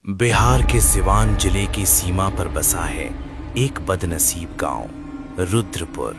बिहार के सिवान जिले की सीमा पर बसा है एक बदनसीब गांव रुद्रपुर।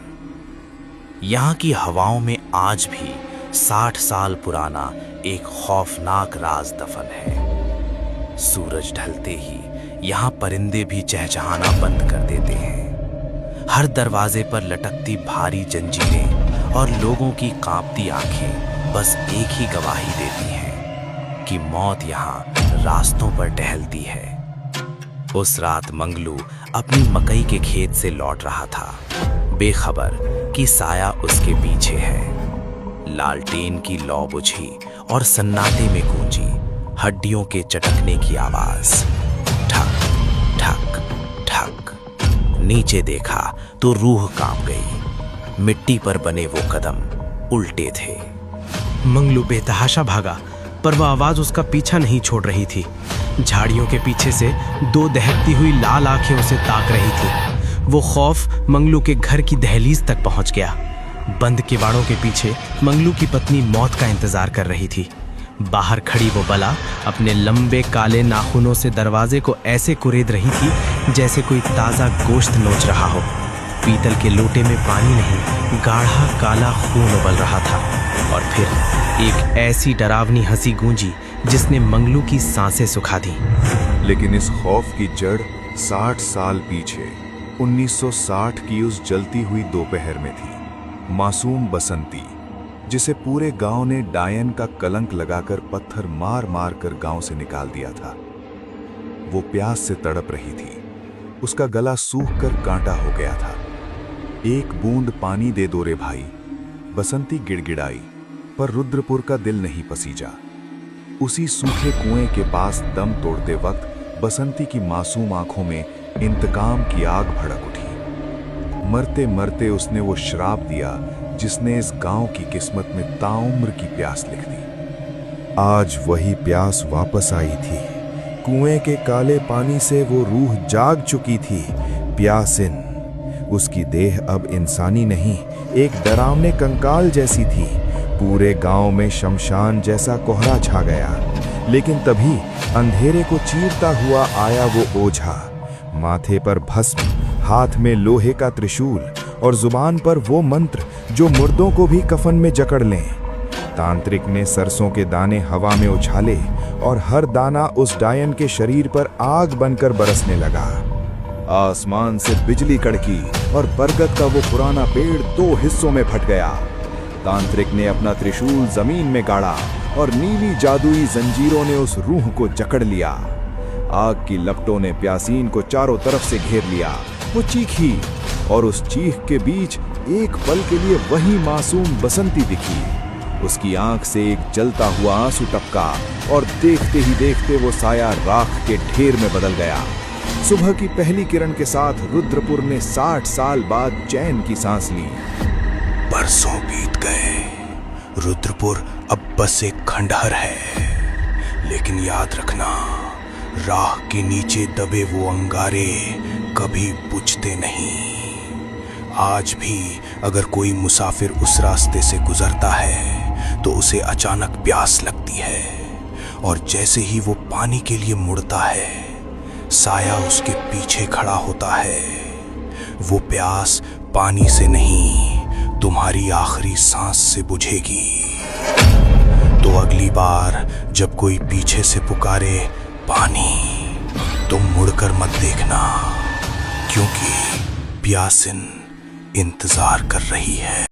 यहाँ की हवाओं में आज भी 60 साल पुराना एक खौफनाक राज दफन है। सूरज ढलते ही यहाँ परिंदे भी चहचहाना बंद कर देते हैं। हर दरवाजे पर लटकती भारी जंजीरें और लोगों की कांपती आंखें बस एक ही गवाही देती हैं कि मौत यहाँ रास्तों पर टहलती है। उस रात मंगलू अपनी मकई के खेत से लौट रहा था, बेखबर कि साया उसके पीछे है। लालटेन की लौ बुझी और सन्नाटे में गूंजी हड्डियों के चटकने की आवाज। ठक ठक ठक। नीचे देखा तो रूह कांप गई। मिट्टी पर बने वो कदम उल्टे थे। मंगलू बेतहाशा भागा, पर वह आवाज उसका पीछा नहीं छोड़ रही थी। झाड़ियों के पीछे से दो दहकती हुई लाल आंखें उसे ताक रही थी। वो खौफ मंगलू के घर की दहलीज तक पहुंच गया। बंद किवाड़ों के पीछे मंगलू की पत्नी मौत का इंतजार कर रही थी। बाहर खड़ी वो बला अपने लंबे काले नाखूनों से दरवाजे को ऐसे कुरेद रही थी जैसे कोई ताजा गोश्त नोच रहा हो। पीतल के लोटे में पानी नहीं, गाढ़ा काला खून उबल रहा था। और फिर एक ऐसी डरावनी हंसी गूंजी जिसने मंगलू की सांसें सुखा दी। लेकिन इस खौफ की जड़ 60 साल पीछे 1960 की उस जलती हुई दोपहर में थी। मासूम बसंती, जिसे पूरे गांव ने डायन का कलंक लगाकर पत्थर मार मार कर गांव से निकाल दिया था। वो प्यास से तड़प रही थी। उसका गला सूख कर कांटा हो गया था। एक बूंद पानी दे दो रे भाई, बसंती गिड़गिड़ाई, पर रुद्रपुर का दिल नहीं पसीजा। उसी सूखे कुएं के पास दम तोड़ते वक्त बसंती की मासूम आंखों में इंतकाम की आग भड़क उठी। मरते मरते उसने वो श्राप दिया जिसने इस गांव की किस्मत में ताउम्र की प्यास लिख दी। आज वही प्यास वापस आई थी। कुएं के काले पानी से वो रूह जाग चुकी थी। प्यासिन, उसकी देह अब इंसानी नहीं, एक डरावने कंकाल जैसी थी। पूरे गांव में शमशान जैसा कोहरा छा गया। लेकिन तभी अंधेरे को चीरता हुआ आया वो ओझा। माथे पर भस्म, हाथ में लोहे का त्रिशूल और जुबान पर वो मंत्र जो मुर्दों को भी कफन में जकड़ लें। तांत्रिक ने सरसों के दाने हवा में उछाले और हर दाना उस डायन के शरीर पर आग बनकर बरसने लगा। आसमान से बिजली कड़की और बरगद का वो पुराना पेड़ 2 हिस्सों में फट गया। तांत्रिक ने अपना त्रिशूल जमीन में गाड़ा और नीली जादुई जंजीरों ने उस रूह को जकड़ लिया। आग की लपटों ने प्यासीन को चारों तरफ से घेर लिया। वो चीखी और उस चीख के बीच एक पल के लिए वही मासूम बसंती दिखी। उसकी आंख से एक जलता हुआ आंसू टपका और देखते ही देखते वो साया राख के ढेर में बदल गया। सुबह की पहली किरण के साथ रुद्रपुर ने 60 साल बाद चैन की सांस ली। बरसों बीत गए। रुद्रपुर अब बस एक खंडहर है। लेकिन याद रखना, राह के नीचे दबे वो अंगारे कभी बुझते नहीं। आज भी अगर कोई मुसाफिर उस रास्ते से गुजरता है तो उसे अचानक प्यास लगती है, और जैसे ही वो पानी के लिए मुड़ता है, साया उसके पीछे खड़ा होता है। वो प्यास पानी से नहीं, तुम्हारी आखिरी सांस से बुझेगी। तो अगली बार जब कोई पीछे से पुकारे पानी, तुम मुड़कर मत देखना, क्योंकि प्यासिन इंतजार कर रही है।